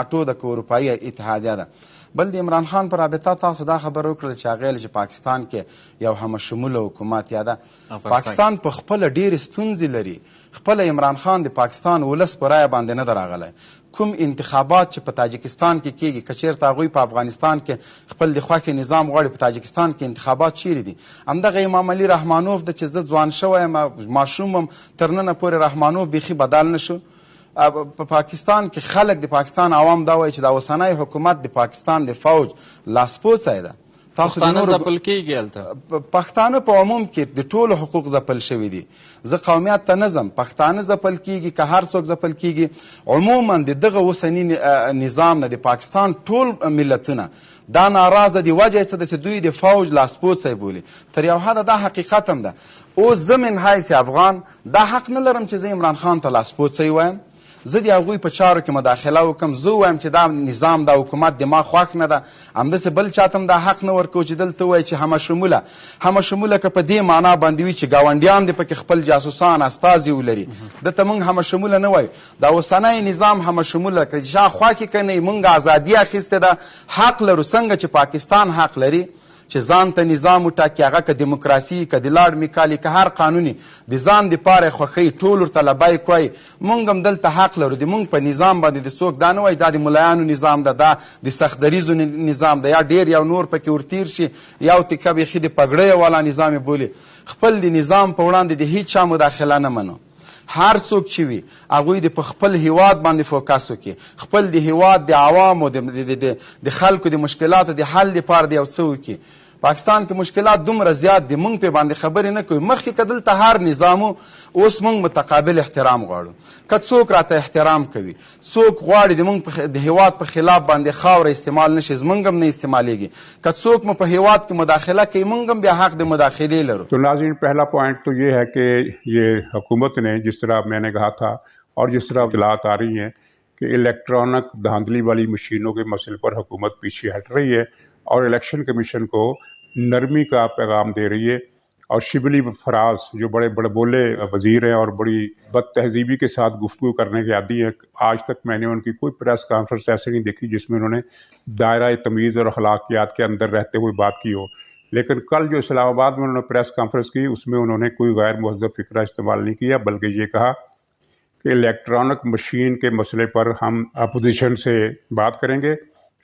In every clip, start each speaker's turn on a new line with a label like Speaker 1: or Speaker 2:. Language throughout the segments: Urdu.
Speaker 1: اټو د اروپאי اتحادیه ده. بل د عمران خان پر رابطه تاسو دا خبر وکړل چې هغه چې پاکستان کې یو همشموله حکومت یا ده. پاکستان په خپل ډېر ستونزې لري. خپل عمران خان د پاکستان ولس په رایه باندې نه راغلی. کوم انتخابات چې په تاجکستان کې کیږي، که چېرته هغوی په افغانستان کې خپل د خوښې نظام غواړي، په تاجکستان کې انتخابات چیرې دي؟ همدغه امام علي رحمانوف ده چې زه ځوان شوی یم، ماشوم یم، تر ننه پورې رحمانوف بیخي بدل نه شو. په پاکستان کې خلک د پاکستان عوام دا وایي چې دا اوسنی حکومت د پاکستان د فوج لاسپوڅی ده. تاسو د نورو ځپل کیږي هلته پښتانه په عموم کې د ټولو حقوق ځپل شوي دي. زه قومیت ته نه ځم، پښتانه ځپل کیږي که هر څوک ځپل کیږي. عموما د دغه اوسني نظام نه د پاکستان ټول ملتونه دا ناراضه دي. وجه یې څه ده چې دوی د فوج لاسپوڅی بولي. تر یو حده دا حقیقت هم ده. اوس زه من حیث افغان دا حق نه لرم چې زه عمران خان ته لاسپوڅی وایم. زه د هغوی په چارو کې مداخله وکړم. زه ووایم چې دا نظام دا حکومت د ما خوښ نه ده. همداسې بل چاته هم دا حق نه ورکوو چې دلته ووایي چې همشموله که په دې معنا باندې وي چې ګاونډیان دې پکې خپل جاسوسان استازي ولري، دته موږ همشموله نه وایو. دا اوسنی نظام همشموله که چا خوښې که نه موږ ازادي اخیستې ده، حق لرو څنګه چې پاکستان حق لري چې ځان ته نظام وټاکي، هغه که دیموکراسي که د لارډ میکالي که هر قانوني د ځان دپاره خوښوي ټول ورته لبیک وایي. موږ هم دلته حق لرو. د موږ په نظام باندې د څوک دا نه وایي دا د ملایانو نظام ده، دا د سختدریزو نظام ده، یا ډېر یو نور پکې ورتیر شي، یو تکه بیخي د پګړیو والا نظام یې بولي. خپل د نظام په وړاندې د هیڅ چا مداخله نه منو. هر څوک چې وي هغوی د په خپل هیواد باندې فوکس وکړي، خپل د هیواد د عوامو د خلکو د مشکلاتو د حل لپاره د یو څه وکړي. پاکستان کې مشکلات دومره زیات دي، موږ پې باندې خبرې نه کوو. مخکې که دلته هر نظامو، اوس موږ متقابل احترام غواړو. که څوک راته احترام کوي، څوک غواړي د موږ د هیواد په خلاف باندې خاوره استعمال نشي، زموږ هم نه استعمالیږي. که څوک مو په هیواد کې مداخله کوي، موږ هم بیا حق د مداخلې لرو.
Speaker 2: تو ناظرین، پہلا پوائنٹ تو یہ ہے کہ یہ حکومت نے جس طرح میں نے کہا تھا اور جس طرح اطلاعات آ رہی ہیں کہ الیکٹرانک دھاندلی والی مشینوں کے مسئلے پر حکومت پیچھے ہٹ رہی ہے اور الیکشن کمیشن کو نرمی کا پیغام دے رہی ہے. اور شبلی فراز جو بڑے بڑے بولے وزیر ہیں اور بڑی بد تہذیبی کے ساتھ گفتگو کرنے کے عادی ہیں، آج تک میں نے ان کی کوئی پریس کانفرنس ایسے نہیں دیکھی جس میں انہوں نے دائرہ تمیز اور اخلاقیات کے اندر رہتے ہوئے بات کی ہو. لیکن کل جو اسلام آباد میں انہوں نے پریس کانفرنس کی اس میں انہوں نے کوئی غیر مہذب فکرہ استعمال نہیں کیا، بلکہ یہ کہا کہ الیکٹرانک مشین کے مسئلے پر ہم اپوزیشن سے بات کریں گے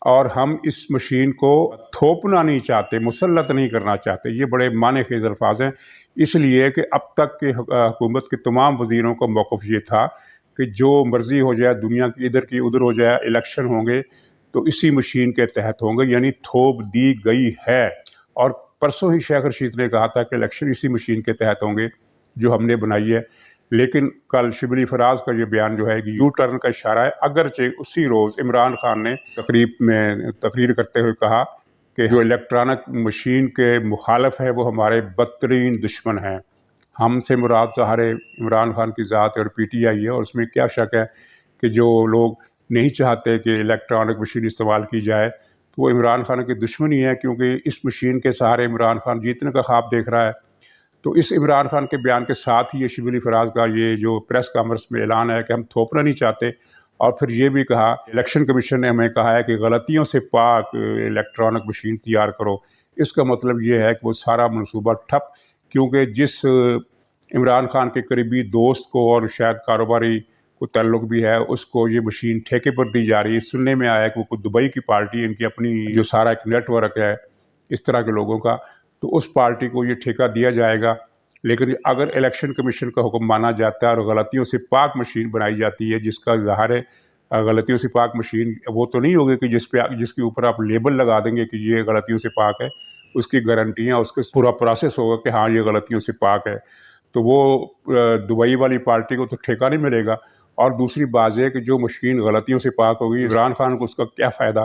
Speaker 2: اور ہم اس مشین کو تھوپنا نہیں چاہتے، مسلط نہیں کرنا چاہتے۔ یہ بڑے معنی خیز الفاظ ہیں، اس لیے کہ اب تک کے حکومت کے تمام وزیروں کا موقف یہ تھا کہ جو مرضی ہو جائے، دنیا کی ادھر کی ادھر ہو جائے، الیکشن ہوں گے تو اسی مشین کے تحت ہوں گے، یعنی تھوپ دی گئی ہے۔ اور پرسوں ہی شیخ رشید نے کہا تھا کہ الیکشن اسی مشین کے تحت ہوں گے جو ہم نے بنائی ہے، لیکن کل شبلی فراز کا یہ بیان جو ہے کہ یو ٹرن کا اشارہ ہے، اگرچہ اسی روز عمران خان نے تقریر کرتے ہوئے کہا کہ جو الیکٹرانک مشین کے مخالف ہے وہ ہمارے بدترین دشمن ہیں۔ ہم سے مراد ظاہر عمران خان کی ذات اور پی ٹی آئی ہے، اور اس میں کیا شک ہے کہ جو لوگ نہیں چاہتے کہ الیکٹرانک مشین استعمال کی جائے تو وہ عمران خان کی دشمنی ہے، کیونکہ اس مشین کے سہارے عمران خان جیتنے کا خواب دیکھ رہا ہے۔ تو اس عمران خان کے بیان کے ساتھ ہی یہ شبلی فراز کا یہ جو پریس کانفرنس میں اعلان ہے کہ ہم تھوپنا نہیں چاہتے، اور پھر یہ بھی کہا الیکشن کمیشن نے ہمیں کہا ہے کہ غلطیوں سے پاک الیکٹرانک مشین تیار کرو۔ اس کا مطلب یہ ہے کہ وہ سارا منصوبہ ٹھپ، کیونکہ جس عمران خان کے قریبی دوست کو اور شاید کاروباری کو تعلق بھی ہے، اس کو یہ مشین ٹھیکے پر دی جا رہی ہے۔ سننے میں آیا کہ وہ دبئی کی پارٹی ہے، ان کی اپنی جو سارا ایک نیٹ ورک ہے اس طرح کے لوگوں کا، تو اس پارٹی کو یہ ٹھیکہ دیا جائے گا۔ لیکن اگر الیکشن کمیشن کا حکم مانا جاتا ہے اور غلطیوں سے پاک مشین بنائی جاتی ہے، جس کا ظاہر ہے غلطیوں سے پاک مشین وہ تو نہیں ہوگی کہ جس کے اوپر آپ لیبل لگا دیں گے کہ یہ غلطیوں سے پاک ہے، اس کی گارنٹیاں، اس کے پورا پروسیس ہوگا کہ ہاں یہ غلطیوں سے پاک ہے، تو وہ دبئی والی پارٹی کو تو ٹھیکہ نہیں ملے گا۔ اور دوسری بات یہ کہ جو مشین غلطیوں سے پاک ہوگی، عمران خان کو اس کا کیا فائدہ؟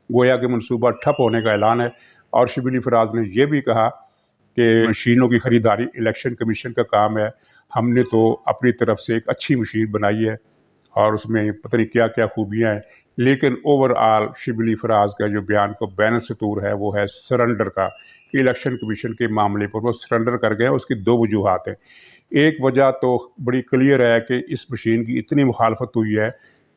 Speaker 2: گویا کہ منصوبہ ٹھپ ہونے کا اعلان ہے۔ اور شبلی فراز نے یہ بھی کہا کہ مشینوں کی خریداری الیکشن کمیشن کا کام ہے، ہم نے تو اپنی طرف سے ایک اچھی مشین بنائی ہے اور اس میں پتہ نہیں کیا کیا خوبیاں ہیں، لیکن اوور آل شبلی فراز کا جو بیان کو بین سطور ہے وہ ہے سرنڈر کا، کہ الیکشن کمیشن کے معاملے پر وہ سرنڈر کر گئے۔ اس کی دو وجوہات ہیں۔ ایک وجہ تو بڑی کلیئر ہے کہ اس مشین کی اتنی مخالفت ہوئی ہے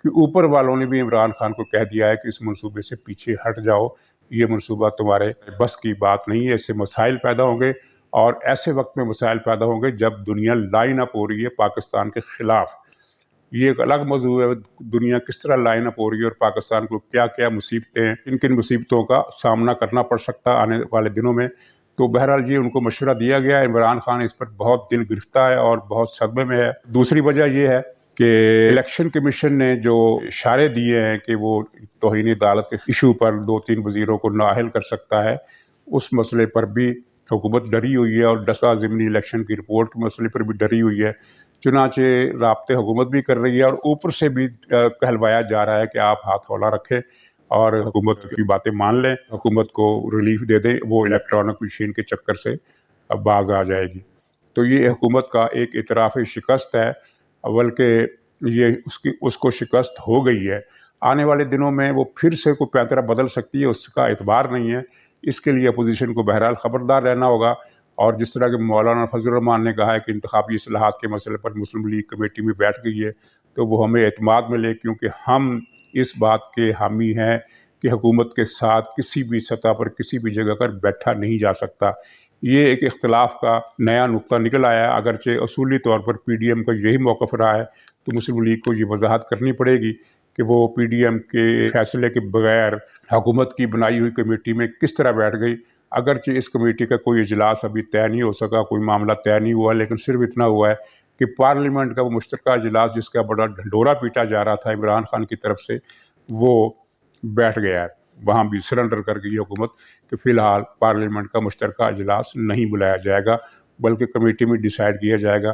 Speaker 2: کہ اوپر والوں نے بھی عمران خان کو کہہ دیا ہے کہ اس منصوبے سے پیچھے ہٹ جاؤ، یہ منصوبہ تمہارے بس کی بات نہیں ہے، اس سے مسائل پیدا ہوں گے، اور ایسے وقت میں مسائل پیدا ہوں گے جب دنیا لائن اپ ہو رہی ہے پاکستان کے خلاف۔ یہ ایک الگ موضوع ہے، دنیا کس طرح لائن اپ ہو رہی ہے اور پاکستان کو کیا کیا مصیبتیں ہیں، کن کن مصیبتوں کا سامنا کرنا پڑ سکتا ہے آنے والے دنوں میں۔ تو بہرحال یہ ان کو مشورہ دیا گیا ہے۔ عمران خان اس پر بہت دل گرفتہ ہے اور بہت صدمے میں ہے۔ دوسری وجہ یہ ہے کہ الیکشن کمیشن نے جو اشارے دیے ہیں کہ وہ توہین عدالت کے ایشو پر 2-3 وزیروں کو نااہل کر سکتا ہے، اس مسئلے پر بھی حکومت ڈری ہوئی ہے، اور 10 ضمنی الیکشن کی رپورٹ کے مسئلے پر بھی ڈری ہوئی ہے۔ چنانچہ رابطے حکومت بھی کر رہی ہے اور اوپر سے بھی کہلوایا جا رہا ہے کہ آپ ہاتھ ہولا رکھیں اور حکومت کی باتیں مان لیں، حکومت کو ریلیف دے دیں، وہ الیکٹرانک مشین کے چکر سے باز آ جائے گی۔ تو یہ حکومت کا ایک اعتراف شکست ہے، بلکہ یہ اس کو شکست ہو گئی ہے۔ آنے والے دنوں میں وہ پھر سے کوئی پیترا بدل سکتی ہے، اس کا اعتبار نہیں ہے۔ اس کے لیے اپوزیشن کو بہرحال خبردار رہنا ہوگا، اور جس طرح کہ مولانا فضل الرحمان نے کہا ہے کہ انتخابی اصلاحات کے مسئلے پر مسلم لیگ کمیٹی میں بیٹھ گئی ہے، تو وہ ہمیں اعتماد ملے، کیونکہ ہم اس بات کے حامی ہیں کہ حکومت کے ساتھ کسی بھی سطح پر کسی بھی جگہ پر بیٹھا نہیں جا سکتا۔ یہ ایک اختلاف کا نیا نقطہ نکل آیا ہے، اگرچہ اصولی طور پر پی ڈی ایم کا یہی موقف رہا ہے، تو مسلم لیگ کو یہ وضاحت کرنی پڑے گی کہ وہ پی ڈی ایم کے فیصلے کے بغیر حکومت کی بنائی ہوئی کمیٹی میں کس طرح بیٹھ گئی۔ اگرچہ اس کمیٹی کا کوئی اجلاس ابھی طے نہیں ہو سکا، کوئی معاملہ طے نہیں ہوا، لیکن صرف اتنا ہوا ہے کہ پارلیمنٹ کا وہ مشترکہ اجلاس جس کا بڑا ڈھنڈورا پیٹا جا رہا تھا عمران خان کی طرف سے، وہ بیٹھ گیا ہے۔ وہاں بھی سرنڈر کر گئی حکومت کہ فی الحال پارلیمنٹ کا مشترکہ اجلاس نہیں بلایا جائے گا، بلکہ کمیٹی میں ڈیسائیڈ کیا جائے گا۔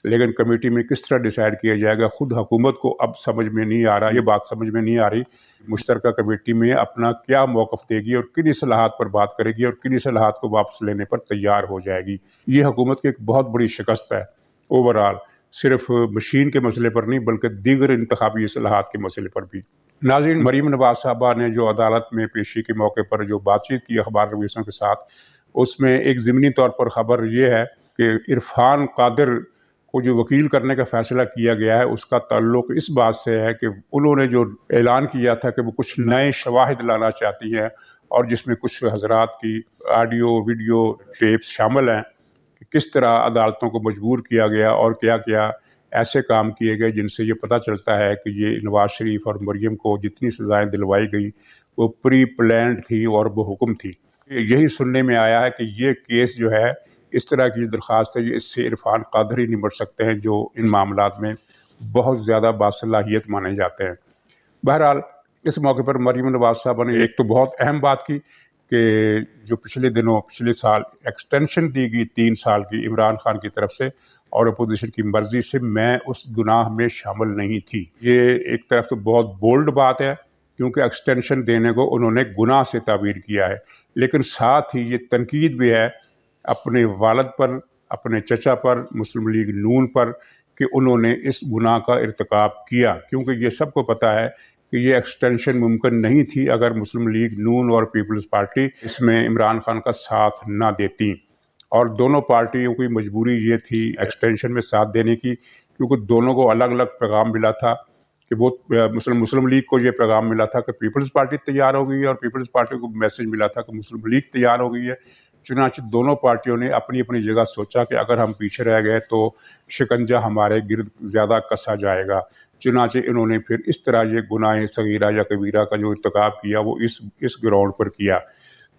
Speaker 2: لیکن کمیٹی میں کس طرح ڈیسائیڈ کیا جائے گا خود حکومت کو اب سمجھ میں نہیں آ رہا، یہ بات سمجھ میں نہیں آ رہی مشترکہ کمیٹی میں اپنا کیا موقف دے گی اور کن اصلاحات پر بات کرے گی اور کن اصلاحات کو واپس لینے پر تیار ہو جائے گی۔ یہ حکومت کی ایک بہت بڑی شکست ہے اوورآل، صرف مشین کے مسئلے پر نہیں بلکہ دیگر انتخابی اصلاحات کے مسئلے پر بھی۔ ناظرین، مریم نواز صاحبہ نے جو عدالت میں پیشی کے موقع پر جو بات چیت کی اخبار نویسوں کے ساتھ، اس میں ایک ضمنی طور پر خبر یہ ہے کہ عرفان قادر کو جو وکیل کرنے کا فیصلہ کیا گیا ہے اس کا تعلق اس بات سے ہے کہ انہوں نے جو اعلان کیا تھا کہ وہ کچھ نئے شواہد لانا چاہتی ہیں اور جس میں کچھ حضرات کی آڈیو ویڈیو ٹیپس شامل ہیں کہ کس طرح عدالتوں کو مجبور کیا گیا اور کیا کیا ایسے کام کیے گئے جن سے یہ پتہ چلتا ہے کہ یہ نواز شریف اور مریم کو جتنی سزائیں دلوائی گئی وہ پری پلانڈ تھی اور وہ حکم تھی۔ یہی سننے میں آیا ہے کہ یہ کیس جو ہے اس طرح کی درخواست ہے، اس سے عرفان قادری نمٹ سکتے ہیں جو ان معاملات میں بہت زیادہ باصلاحیت مانے جاتے ہیں۔ بہرحال اس موقع پر مریم نواز صاحبہ نے ایک تو بہت اہم بات کی کہ جو پچھلے سال ایکسٹینشن دی گئی 3 سال کی عمران خان کی طرف سے اور اپوزیشن کی مرضی سے، میں اس گناہ میں شامل نہیں تھی۔ یہ ایک طرف تو بہت بولڈ بات ہے کیونکہ ایکسٹینشن دینے کو انہوں نے گناہ سے تعبیر کیا ہے، لیکن ساتھ ہی یہ تنقید بھی ہے اپنے والد پر، اپنے چچا پر، مسلم لیگ نون پر کہ انہوں نے اس گناہ کا ارتکاب کیا، کیونکہ یہ سب کو پتہ ہے کہ یہ ایکسٹینشن ممکن نہیں تھی اگر مسلم لیگ نون اور پیپلز پارٹی اس میں عمران خان کا ساتھ نہ دیتی، اور دونوں پارٹیوں کی مجبوری یہ تھی ایکسٹینشن میں ساتھ دینے کی، کیونکہ دونوں کو الگ الگ پیغام ملا تھا کہ وہ مسلم لیگ کو یہ پیغام ملا تھا کہ پیپلز پارٹی تیار ہو گئی ہے، اور پیپلز پارٹی کو میسج ملا تھا کہ مسلم لیگ تیار ہو گئی ہے۔ چنانچہ دونوں پارٹیوں نے اپنی اپنی جگہ سوچا کہ اگر ہم پیچھے رہ گئے تو شکنجہ ہمارے گرد زیادہ کسا جائے گا، چنانچہ انہوں نے پھر اس طرح یہ گناہ صغیرہ یا کبیرہ کا جو ارتکاب کیا وہ اس گراؤنڈ پر کیا۔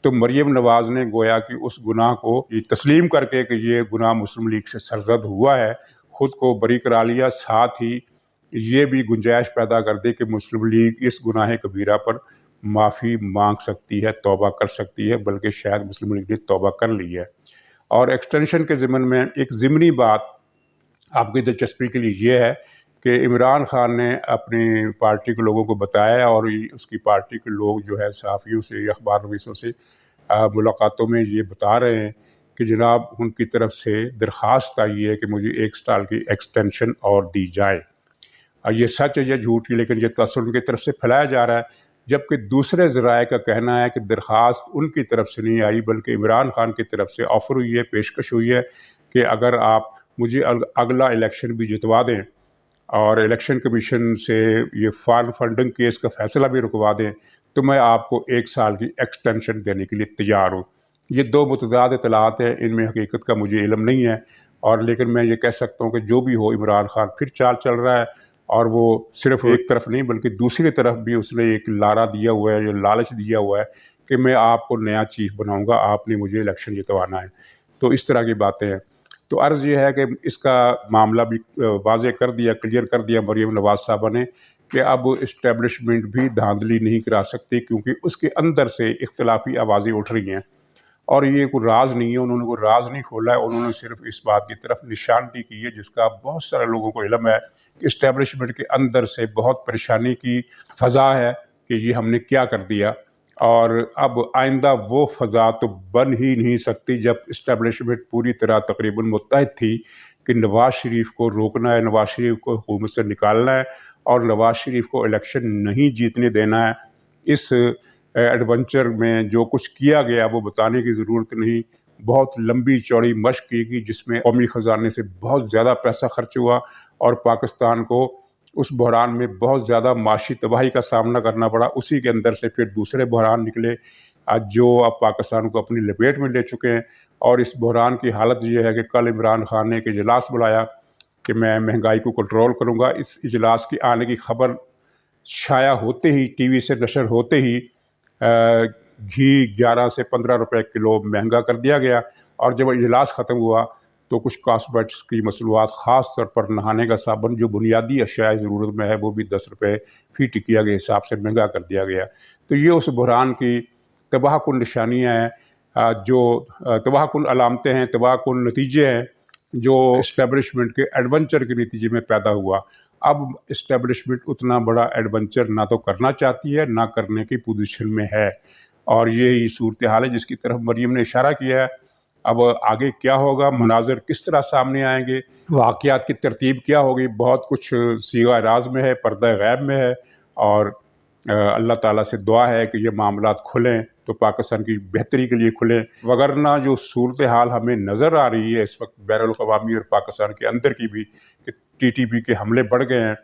Speaker 2: تو مریم نواز نے گویا کہ اس گناہ کو یہ تسلیم کر کے کہ یہ گناہ مسلم لیگ سے سرزد ہوا ہے، خود کو بری کرا لیا، ساتھ ہی یہ بھی گنجائش پیدا کر دی کہ مسلم لیگ اس گناہ کبیرہ پر معافی مانگ سکتی ہے، توبہ کر سکتی ہے، بلکہ شاید مسلم لیگ نے توبہ کر لی ہے۔ اور ایکسٹینشن کے ضمن میں ایک ضمنی بات آپ کی دلچسپی کے لیے یہ ہے کہ عمران خان نے اپنی پارٹی کے لوگوں کو بتایا، اور اس کی پارٹی کے لوگ جو ہے صحافیوں سے یا اخبار نویسوں سے ملاقاتوں میں یہ بتا رہے ہیں کہ جناب ان کی طرف سے درخواست آئی ہے کہ مجھے 1 سال کی ایکسٹینشن اور دی جائے۔ یہ سچ ہے یا جھوٹ ہے، لیکن یہ تاثر ان کی طرف سے پھیلایا جا رہا ہے، جبکہ دوسرے ذرائع کا کہنا ہے کہ درخواست ان کی طرف سے نہیں آئی بلکہ عمران خان کی طرف سے آفر ہوئی ہے، پیشکش ہوئی ہے کہ اگر آپ مجھے اگلا الیکشن بھی جتوا دیں اور الیکشن کمیشن سے یہ فارم فنڈنگ کیس کا فیصلہ بھی رکوا دیں تو میں آپ کو 1 سال کی ایکسٹینشن دینے کے لیے تیار ہوں۔ یہ 2 متضاد اطلاعات ہیں، ان میں حقیقت کا مجھے علم نہیں ہے، اور لیکن میں یہ کہہ سکتا ہوں کہ جو بھی ہو عمران خان پھر چال چل رہا ہے، اور وہ صرف ایک طرف نہیں بلکہ دوسری طرف بھی اس نے ایک لارا دیا ہوا ہے، یہ لالچ دیا ہوا ہے کہ میں آپ کو نیا چیف بناؤں گا، آپ نے مجھے الیکشن جتوانا ہے۔ تو اس طرح کی باتیں ہیں۔ تو عرض یہ ہے کہ اس کا معاملہ بھی واضح کر دیا، کلیئر کر دیا مریم نواز صاحبہ نے کہ اب اسٹیبلشمنٹ بھی دھاندلی نہیں کرا سکتی، کیونکہ اس کے اندر سے اختلافی آوازیں اٹھ رہی ہیں، اور یہ کوئی راز نہیں ہے، انہوں نے کوئی راز نہیں کھولا ہے، انہوں نے صرف اس بات کی طرف نشاندہی کی ہے جس کا بہت سارے لوگوں کو علم ہے کہ اسٹیبلشمنٹ کے اندر سے بہت پریشانی کی فضا ہے کہ یہ ہم نے کیا کر دیا، اور اب آئندہ وہ فضا تو بن ہی نہیں سکتی جب اسٹیبلشمنٹ پوری طرح تقریباً متحد تھی کہ نواز شریف کو روکنا ہے، نواز شریف کو حکومت سے نکالنا ہے، اور نواز شریف کو الیکشن نہیں جیتنے دینا ہے۔ اس ایڈونچر میں جو کچھ کیا گیا وہ بتانے کی ضرورت نہیں، بہت لمبی چوڑی مشق کی گئی جس میں قومی خزانے سے بہت زیادہ پیسہ خرچ ہوا، اور پاکستان کو اس بحران میں بہت زیادہ معاشی تباہی کا سامنا کرنا پڑا۔ اسی کے اندر سے پھر دوسرے بحران نکلے جو اب پاکستان کو اپنی لپیٹ میں لے چکے ہیں، اور اس بحران کی حالت یہ ہے کہ کل عمران خان نے ایک اجلاس بلایا کہ میں مہنگائی کو کنٹرول کروں گا۔ اس اجلاس کی آنے کی خبر شائع ہوتے ہی، ٹی وی سے نشر ہوتے ہی گھی 11 سے 15 روپے کلو مہنگا کر دیا گیا، اور جب اجلاس ختم ہوا تو کچھ کاسمیٹکس کی مصنوعات، خاص طور پر نہانے کا صابن جو بنیادی اشیاء ضرورت میں ہے، وہ بھی 10 روپے فی ٹکیا کے حساب سے مہنگا کر دیا گیا۔ تو یہ اس بحران کی تباہ کن نشانیاں ہیں، جو تباہ کن علامتیں ہیں، تباہ کن نتیجے ہیں جو اسٹیبلشمنٹ کے ایڈونچر کے نتیجے میں پیدا ہوا۔ اب اسٹیبلشمنٹ اتنا بڑا ایڈونچر نہ تو کرنا چاہتی ہے، نہ کرنے کی پوزیشن میں ہے، اور یہی صورتحال ہے جس کی طرف مریم نے اشارہ کیا ہے۔ اب آگے کیا ہوگا، مناظر کس طرح سامنے آئیں گے، واقعات کی ترتیب کیا ہوگی، بہت کچھ صیغہ راز میں ہے، پردہ غیب میں ہے، اور اللہ تعالیٰ سے دعا ہے کہ یہ معاملات کھلیں تو پاکستان کی بہتری کے لیے کھلیں، وگرنہ جو صورتحال ہمیں نظر آ رہی ہے اس وقت بین الاقوامی اور پاکستان کے اندر کی بھی، کہ ٹی ٹی پی کے حملے بڑھ گئے ہیں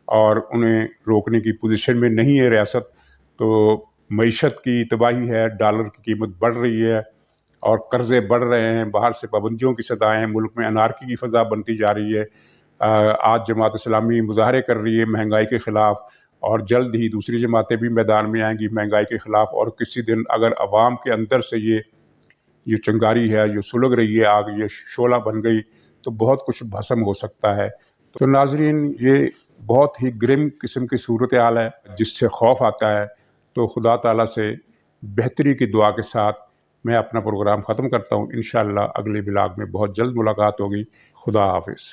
Speaker 2: اور انہیں روکنے کی پوزیشن میں نہیں ہے ریاست، تو معیشت کی تباہی ہے، ڈالر کی قیمت بڑھ رہی ہے اور قرضے بڑھ رہے ہیں، باہر سے پابندیوں کی صدائیں ہیں، ملک میں انارکی کی فضا بنتی جا رہی ہے۔ آج جماعت اسلامی مظاہرے کر رہی ہے مہنگائی کے خلاف، اور جلد ہی دوسری جماعتیں بھی میدان میں آئیں گی مہنگائی کے خلاف، اور کسی دن اگر عوام کے اندر سے یہ چنگاری ہے جو سلگ رہی ہے آگ، یہ شعلہ بن گئی تو بہت کچھ بھسم ہو سکتا ہے۔ تو ناظرین، یہ بہت ہی گرم قسم کی صورتحال ہے جس سے خوف آتا ہے۔ تو خدا تعالیٰ سے بہتری کی دعا کے ساتھ میں اپنا پروگرام ختم کرتا ہوں۔ انشاءاللہ اگلے بلاگ میں بہت جلد ملاقات ہوگی۔ خدا حافظ۔